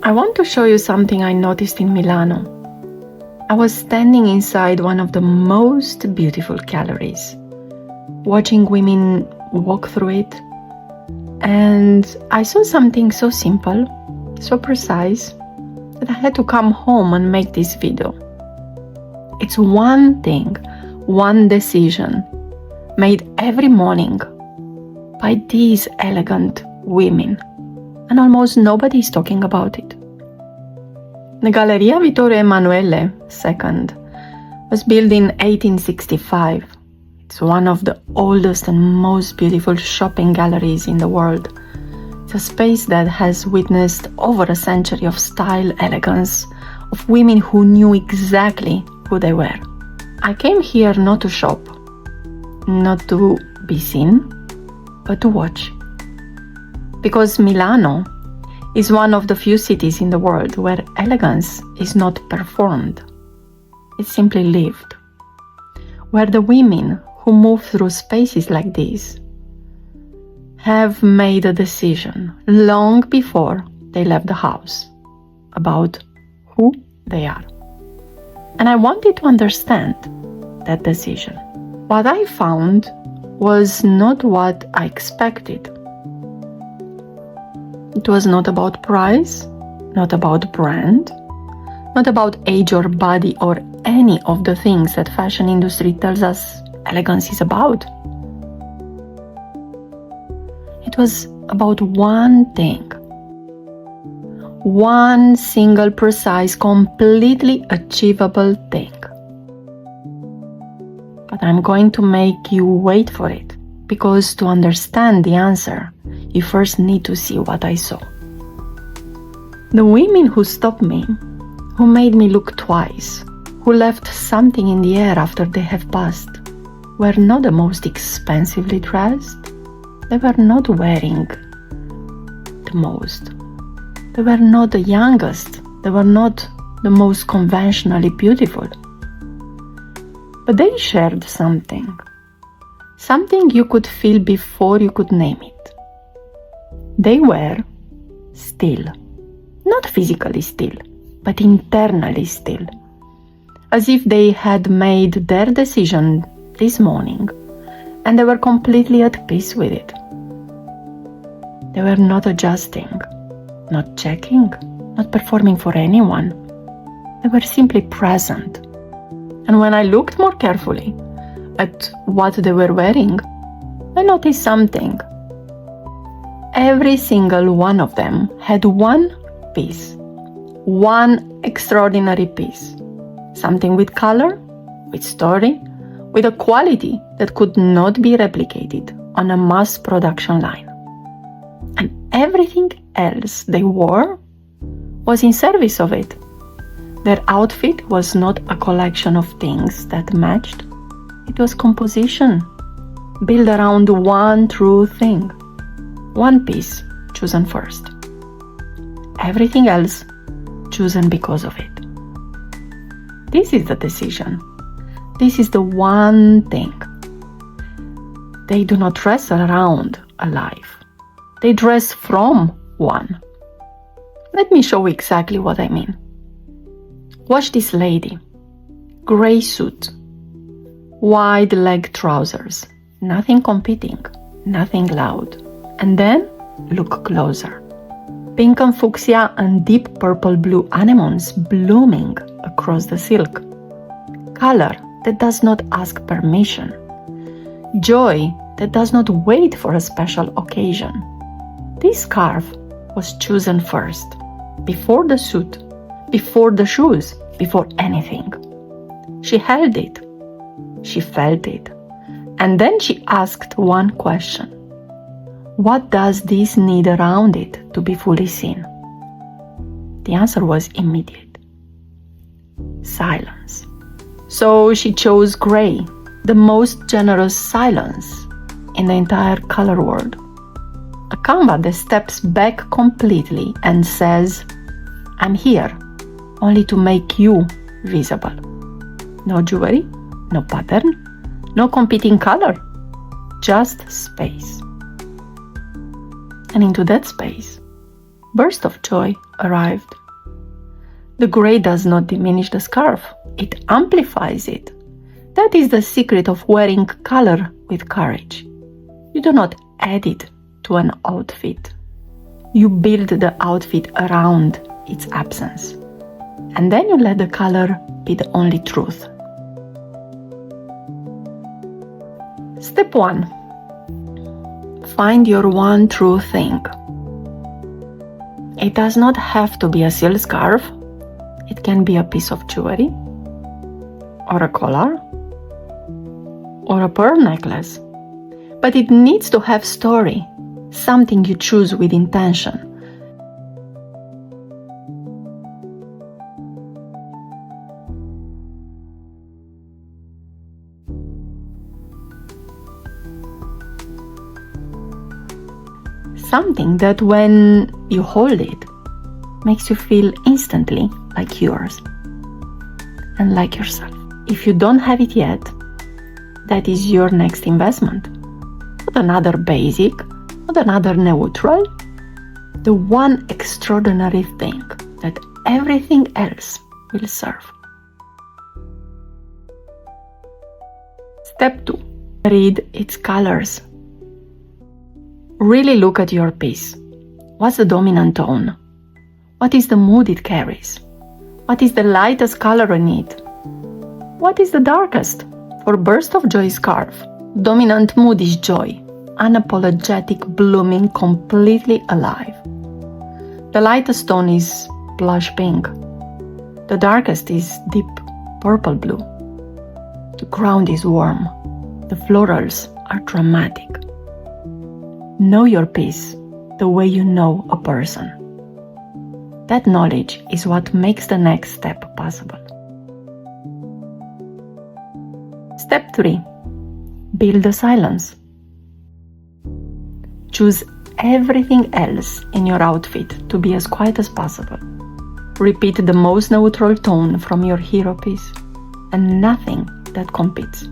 I want to show you something I noticed in Milano. I was standing inside one of the most beautiful galleries, watching women walk through it, and I saw something so simple, so precise, that I had to come home and make this video. It's one thing, one decision, made every morning by these elegant women, and almost nobody is talking about it. The Galleria Vittorio Emanuele II was built in 1865. It's one of the oldest and most beautiful shopping galleries in the world. It's a space that has witnessed over a century of style, elegance, of women who knew exactly who they were. I came here not to shop, not to be seen, but to watch. Because Milano is one of the few cities in the world where elegance is not performed, it's simply lived. Where the women who move through spaces like these have made a decision long before they left the house about who they are. And I wanted to understand that decision. What I found was not what I expected. It was not about price, not about brand, not about age or body or any of the things that fashion industry tells us elegance is about. It was about one thing. One single, precise, completely achievable thing. But I'm going to make you wait for it, because to understand the answer, you first need to see what I saw. The women who stopped me, who made me look twice, who left something in the air after they have passed, were not the most expensively dressed. They were not wearing the most. They were not the youngest. They were not the most conventionally beautiful. But they shared something. Something you could feel before you could name it. They were still. Not physically still, but internally still. As if they had made their decision this morning and they were completely at peace with it. They were not adjusting, not checking, not performing for anyone. They were simply present. And when I looked more carefully at what they were wearing, I noticed something. Every single one of them had one piece, one extraordinary piece. Something with color, with story, with a quality that could not be replicated on a mass production line. And everything else they wore was in service of it. Their outfit was not a collection of things that matched. It was composition, built around one true thing. One piece chosen first. Everything else chosen because of it. This is the decision. This is the one thing. They do not dress around a life. They dress from one. Let me show exactly what I mean. Watch this lady. Gray suit. Wide leg trousers. Nothing competing. Nothing loud. And then look closer. Pink and fuchsia and deep purple blue anemones blooming across the silk. Color that does not ask permission. Joy that does not wait for a special occasion. This scarf was chosen first, before the suit, before the shoes, before anything. She held it. She felt it. And then she asked one question. What does this need around it to be fully seen? The answer was immediate. Silence. So she chose gray, the most generous silence in the entire color world. A canvas that steps back completely and says, I'm here only to make you visible. No jewelry, no pattern, no competing color, just space. And into that space, burst of joy arrived. The gray does not diminish the scarf, it amplifies it. That is the secret of wearing color with courage. You do not add it to an outfit. You build the outfit around its absence. And then you let the color be the only truth. Step 1. Find your one true thing. It does not have to be a silk scarf. It can be a piece of jewelry, or a collar, or a pearl necklace. But it needs to have story, something you choose with intention. Something that when you hold it, makes you feel instantly like yours and like yourself. If you don't have it yet, that is your next investment. Not another basic, not another neutral, the one extraordinary thing that everything else will serve. Step 2. Read its colors. Really look at your piece. What's the dominant tone? What is the mood it carries? What is the lightest color in it? What is the darkest? For burst of joy scarf, dominant mood is joy, unapologetic, blooming, completely alive. The lightest tone is blush pink. The darkest is deep purple blue. The ground is warm. The florals are dramatic. Know your piece the way you know a person. That knowledge is what makes the next step possible. Step 3. Build the silence. Choose everything else in your outfit to be as quiet as possible. Repeat the most neutral tone from your hero piece and nothing that competes.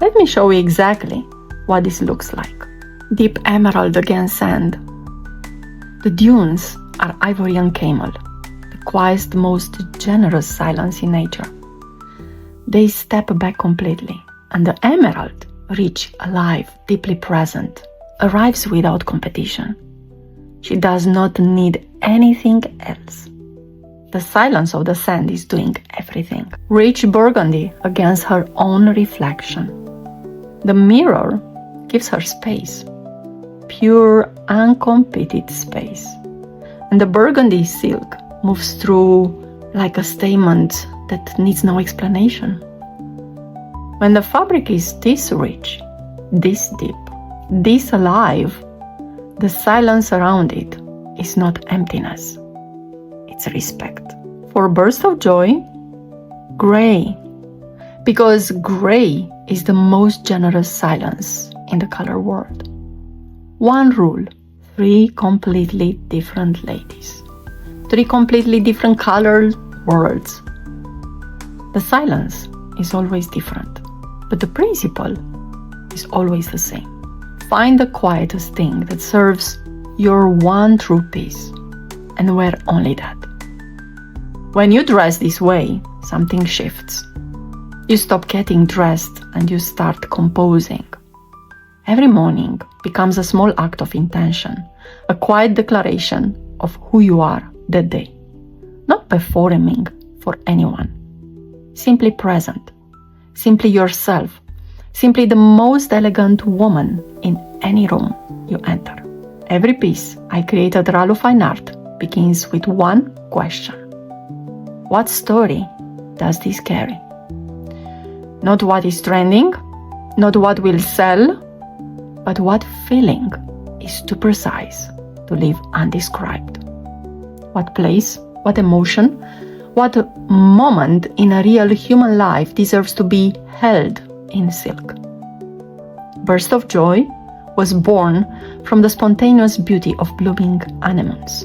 Let me show you exactly what this looks like. Deep emerald against sand. The dunes are ivory and camel, the quietest, most generous silence in nature. They step back completely, and the emerald, rich, alive, deeply present, arrives without competition. She does not need anything else. The silence of the sand is doing everything. Rich burgundy against her own reflection. The mirror gives her space, pure, uncompeted space. And the burgundy silk moves through like a statement that needs no explanation. When the fabric is this rich, this deep, this alive, the silence around it is not emptiness, it's respect. For burst of joy, gray, because gray is the most generous silence in the color world. One rule. 3 completely different ladies. 3 completely different colored worlds. The silence is always different, but the principle is always the same. Find the quietest thing that serves your one true piece and wear only that. When you dress this way, something shifts. You stop getting dressed and you start composing. Every morning becomes a small act of intention, a quiet declaration of who you are that day. Not performing for anyone. Simply present. Simply yourself. Simply the most elegant woman in any room you enter. Every piece I create at RALUFINEART begins with one question. What story does this carry? Not what is trending, not what will sell, but what feeling is too precise to leave undescribed. What place, what emotion, what moment in a real human life deserves to be held in silk? Burst of Joy was born from the spontaneous beauty of blooming anemones.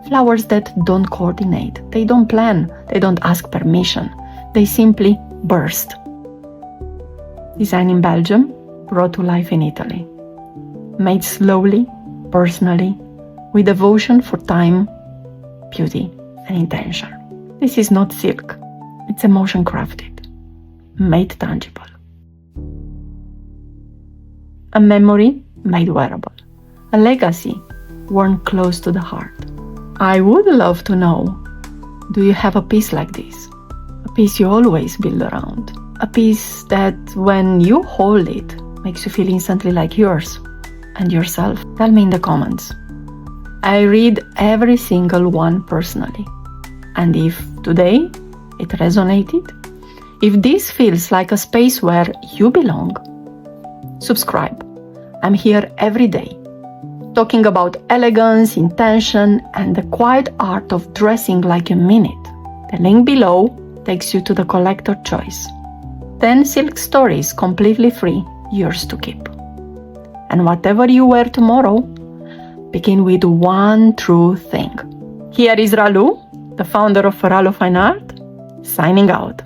Flowers that don't coordinate, they don't plan, they don't ask permission, they simply burst. Designed in Belgium, brought to life in Italy. Made slowly, personally, with devotion for time, beauty, and intention. This is not silk. It's emotion crafted, made tangible. A memory made wearable. A legacy worn close to the heart. I would love to know, do you have a piece like this? A piece you always build around. A piece that, when you hold it, makes you feel instantly like yours and yourself. Tell me in the comments. I read every single one personally. And if today it resonated, if this feels like a space where you belong, subscribe. I'm here every day, talking about elegance, intention, and the quiet art of dressing like you mean it. The link below takes you to the collector choice. 10 silk stories completely free, yours to keep. And whatever you wear tomorrow, begin with one true thing. Here is Ralu, the founder of RALUFINEART, signing out.